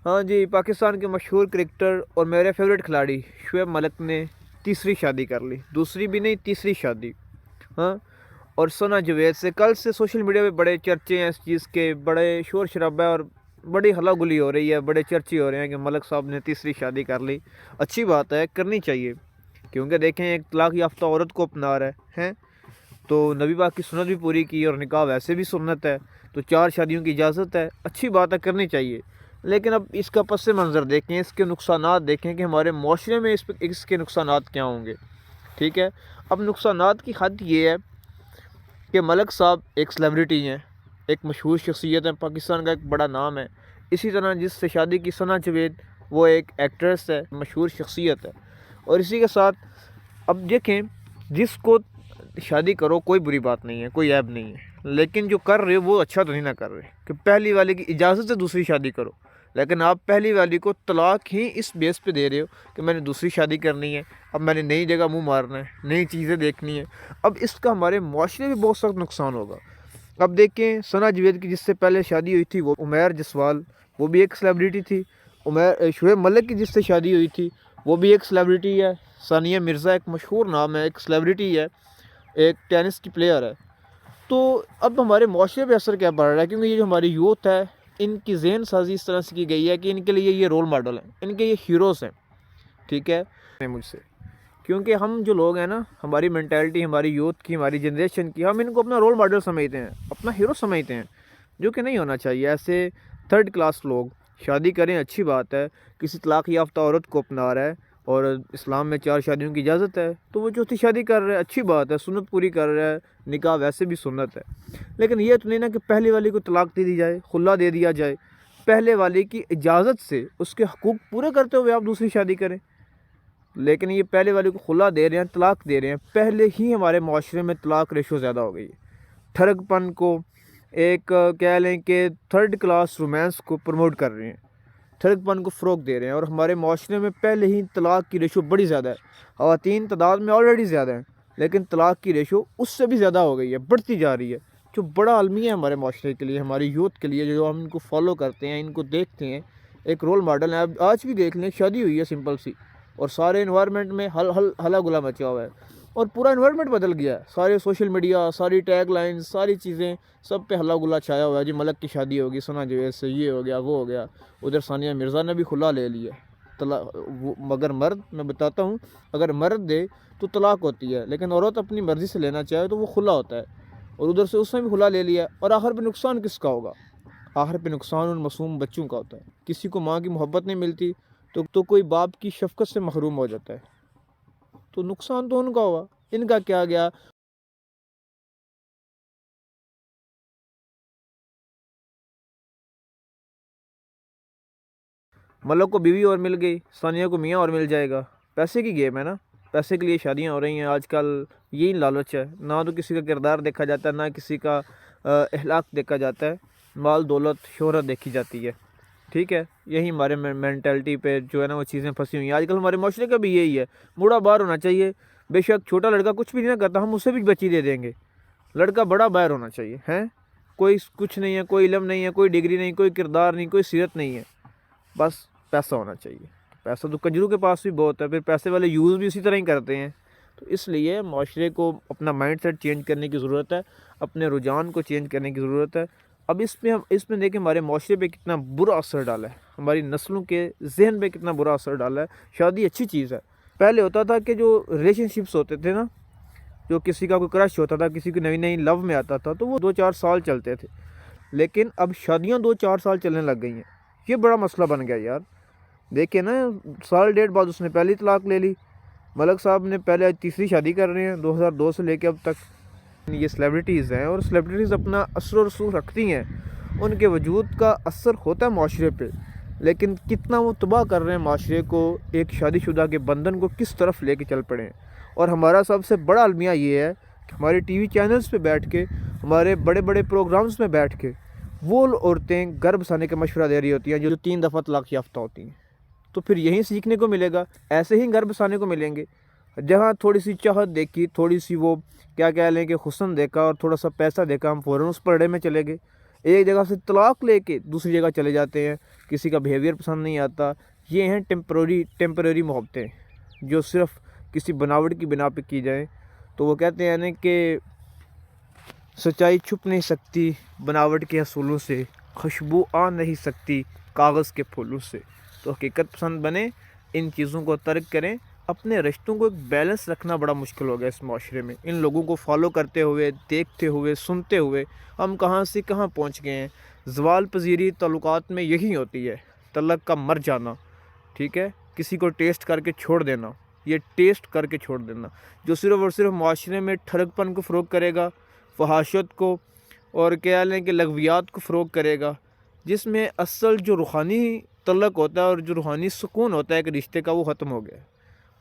ہاں جی، پاکستان کے مشہور کرکٹر اور میرے فیوریٹ کھلاڑی شعیب ملک نے تیسری شادی کر لی، دوسری بھی نہیں تیسری شادی۔ ہاں، اور ثنا جاوید سے کل سے سوشل میڈیا پہ بڑے چرچے ہیں اس چیز کے، بڑے شور شرابہ اور بڑی ہلا گلی ہو رہی ہے، بڑے چرچے ہو رہے ہیں کہ ملک صاحب نے تیسری شادی کر لی۔ اچھی بات ہے، کرنی چاہیے، کیونکہ دیکھیں ایک طلاق یافتہ عورت کو اپنا رہا ہے تو نبی پاک کی سنت بھی پوری کی، اور نکاح ویسے بھی سنت ہے، تو 4 شادیوں کی اجازت ہے، اچھی بات ہے، کرنی چاہیے۔ لیکن اب اس کا پس منظر دیکھیں، اس کے نقصانات دیکھیں کہ ہمارے معاشرے میں اس کے نقصانات کیا ہوں گے، ٹھیک ہے۔ اب نقصانات کی حد یہ ہے کہ ملک صاحب ایک سیلیبریٹی ہیں، ایک مشہور شخصیت ہے، پاکستان کا ایک بڑا نام ہے۔ اسی طرح جس سے شادی کی ثنا جاوید، وہ ایک ایکٹریس ہے، مشہور شخصیت ہے۔ اور اسی کے ساتھ اب دیکھیں، جس کو شادی کرو کوئی بری بات نہیں ہے، کوئی عیب نہیں ہے، لیکن جو کر رہے ہو وہ اچھا تو نہیں نہ کر رہے کہ پہلی والی کی اجازت سے دوسری شادی کرو، لیکن آپ پہلی والی کو طلاق ہی اس بیس پہ دے رہے ہو کہ میں نے دوسری شادی کرنی ہے، اب میں نے نئی جگہ منہ مارنا ہے، نئی چیزیں دیکھنی ہے۔ اب اس کا ہمارے معاشرے میں بہت سخت نقصان ہوگا۔ اب دیکھیں، ثنا جاوید کی جس سے پہلے شادی ہوئی تھی وہ عمیر جسوال، وہ بھی ایک سیلیبریٹی تھی۔ شعیب ملک کی جس سے شادی ہوئی تھی وہ بھی ایک سیلیبریٹی ہے۔ ثانیہ مرزا ایک مشہور نام ہے، ایک سیلیبریٹی ہے، ایک ٹینس کی پلیئر ہے۔ تو اب ہمارے معاشرے پہ اثر کیا پڑ رہا ہے، کیونکہ یہ جو ہماری یوتھ ہے ان کی ذہن سازی اس طرح سے کی گئی ہے کہ ان کے لیے یہ رول ماڈل ہیں، ان کے یہ ہیروز ہیں، ٹھیک ہے مجھ سے، کیونکہ ہم جو لوگ ہیں نا، ہماری مینٹیلٹی ہماری یوتھ کی، ہماری جنریشن کی، ہم ان کو اپنا رول ماڈل سمجھتے ہیں، اپنا ہیرو سمجھتے ہیں، جو کہ نہیں ہونا چاہیے۔ ایسے تھرڈ کلاس لوگ شادی کریں، اچھی بات ہے، کسی طلاق یافتہ عورت کو اپنا رہا ہے اور اسلام میں 4 شادیوں کی اجازت ہے تو وہ چوتھی شادی کر رہا ہے، اچھی بات ہے، سنت پوری کر رہا ہے، نکاح ویسے بھی سنت ہے۔ لیکن یہ تو نہیں نا کہ پہلے والی کو طلاق دے دی جائے، خلا دے دیا جائے، پہلے والی کی اجازت سے اس کے حقوق پورے کرتے ہوئے آپ دوسری شادی کریں۔ لیکن یہ پہلے والے کو خلا دے رہے ہیں، طلاق دے رہے ہیں، پہلے ہی ہمارے معاشرے میں طلاق ریشو زیادہ ہو گئی ہے، ٹھرک پن کو، ایک کہہ لیں کہ تھرڈ کلاس رومانس کو پروموٹ کر رہے ہیں، ٹھرک پن کو فروغ دے رہے ہیں، اور ہمارے معاشرے میں پہلے ہی طلاق کی ریشو بڑی زیادہ ہے، خواتین تعداد میں آلریڈی زیادہ ہیں، لیکن طلاق کی ریشو اس سے بھی زیادہ ہو گئی ہے، بڑھتی جا رہی ہے، جو بڑا المیہ ہے ہمارے معاشرے کے لیے، ہماری یوتھ کے لیے، جو ہم ان کو فالو کرتے ہیں، ان کو دیکھتے ہیں، ایک رول ماڈل ہے۔ اب آج بھی دیکھ لیں، شادی ہوئی ہے سمپل سی، اور سارے انوائرمنٹ میں ہلا گلا مچا ہوا ہے، اور پورا انوائرمنٹ بدل گیا ہے، سارے سوشل میڈیا، ساری ٹیگ لائنز، ساری چیزیں، سب پہ ہلا گلا چھایا ہوا ہے، جی ملک کی شادی ہوگی ثنا جاوید سے، یہ ہو گیا وہ ہو گیا، ادھر ثانیہ مرزا نے بھی خلا لے لیا مگر مرد، میں بتاتا ہوں، اگر مرد دے تو طلاق ہوتی ہے، لیکن عورت اپنی مرضی سے لینا چاہے تو وہ خلا ہوتا ہے، اور ادھر سے اس نے بھی خلا لے لیا، اور آخر پہ نقصان کس کا ہوگا؟ آخر پہ نقصان ان معصوم بچوں کا ہوتا ہے۔ کسی کو ماں کی محبت نہیں ملتی تو کوئی باپ کی شفقت سے محروم ہو جاتا ہے، تو نقصان تو ان کا ہوا، ان کا کیا گیا؟ ملک کو بیوی اور مل گئی، ثانیہ کو میاں اور مل جائے گا، پیسے کی گیم ہے نا، پیسے کے لیے شادیاں ہو رہی ہیں آج کل، یہی لالچ ہے، نہ تو کسی کا کردار دیکھا جاتا ہے، نہ کسی کا اخلاق دیکھا جاتا ہے، مال دولت شہرت دیکھی جاتی ہے، ٹھیک ہے۔ یہی ہمارے مینٹلٹی پہ جو ہے نا وہ چیزیں پھنسی ہوئی ہیں آج کل، ہمارے معاشرے کا بھی یہی ہے، بوڑھا باہر ہونا چاہیے، بے شک چھوٹا لڑکا کچھ بھی نہیں کرتا ہم اسے بھی بچی دے دیں گے، لڑکا بڑا باہر ہونا چاہیے، ہیں کوئی کچھ نہیں ہے، کوئی علم نہیں ہے، کوئی ڈگری نہیں، کوئی کردار نہیں، کوئی سیرت نہیں ہے، بس پیسہ ہونا چاہیے۔ پیسہ تو کنجروں کے پاس بھی بہت ہے، پھر پیسے والے یوز بھی اسی طرح ہی کرتے ہیں، تو اس لیے معاشرے کو اپنا مائنڈ سیٹ چینج کرنے کی ضرورت ہے، اپنے رجحان کو چینج کرنے کی ضرورت ہے۔ اب اس میں دیکھیں ہمارے معاشرے پہ کتنا برا اثر ڈالا ہے، ہماری نسلوں کے ذہن پہ کتنا برا اثر ڈالا ہے۔ شادی اچھی چیز ہے، پہلے ہوتا تھا کہ جو ریلیشن شپس ہوتے تھے نا، جو کسی کا کوئی کرش ہوتا تھا، کسی کی نئی نئی لو میں آتا تھا تو وہ 2-4 سال چلتے تھے، لیکن اب شادیاں 2-4 سال چلنے لگ گئی ہیں، یہ بڑا مسئلہ بن گیا یار۔ دیکھیں نا، سال ڈیڑھ بعد اس نے پہلی طلاق لے لی، ملک صاحب نے پہلے تیسری شادی کر رہے ہیں 2002 سے لے کے اب تک۔ یہ سیلیبریٹیز ہیں، اور سیلیبریٹیز اپنا اثر و رسوخ رکھتی ہیں، ان کے وجود کا اثر ہوتا ہے معاشرے پہ، لیکن کتنا وہ تباہ کر رہے ہیں معاشرے کو، ایک شادی شدہ کے بندھن کو کس طرف لے کے چل پڑے ہیں۔ اور ہمارا سب سے بڑا المیہ یہ ہے کہ ہمارے ٹی وی چینلز پہ بیٹھ کے، ہمارے بڑے بڑے پروگرامز میں بیٹھ کے وہ عورتیں گھر بسانے کا مشورہ دے رہی ہوتی ہیں جو 3 دفعہ طلاق یافتہ ہوتی ہیں، تو پھر یہیں سیکھنے کو ملے گا، ایسے ہی گھر بسانے کو ملیں گے، جہاں تھوڑی سی چاہت دیکھی، تھوڑی سی وہ کیا کہہ لیں کہ حسن دیکھا اور تھوڑا سا پیسہ دیکھا، ہم فوراً اس پرڑے میں چلے گئے۔ ایک جگہ سے طلاق لے کے دوسری جگہ چلے جاتے ہیں، کسی کا بیہیویئر پسند نہیں آتا. یہ ہیں ٹیمپریری محبتیں جو صرف کسی بناوٹ کی بنا پہ کی جائیں. تو وہ کہتے ہیں نا کہ سچائی چھپ نہیں سکتی بناوٹ کے حصولوں سے، خوشبو آ نہیں سکتی کاغذ کے پھولوں سے. تو حقیقت پسند بنیں، ان چیزوں کو ترک کریں. اپنے رشتوں کو ایک بیلنس رکھنا بڑا مشکل ہو گیا اس معاشرے میں. ان لوگوں کو فالو کرتے ہوئے، دیکھتے ہوئے، سنتے ہوئے ہم کہاں سے کہاں پہنچ گئے ہیں. زوال پذیری تعلقات میں یہی ہوتی ہے، طلق کا مر جانا. ٹھیک ہے، کسی کو ٹیسٹ کر کے چھوڑ دینا، یہ ٹیسٹ کر کے چھوڑ دینا جو صرف اور صرف معاشرے میں ٹھڑک پن کو فروغ کرے گا، فحاشت کو اور کیا لیں کہ لغویات کو فروغ کرے گا. جس میں اصل جو روحانی تعلق ہوتا ہے اور جو روحانی سکون ہوتا ہے کہ رشتے کا، وہ ختم ہو گیا.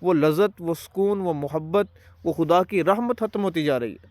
وہ لذت، وہ سکون، وہ محبت، وہ خدا کی رحمت ختم ہوتی جا رہی ہے.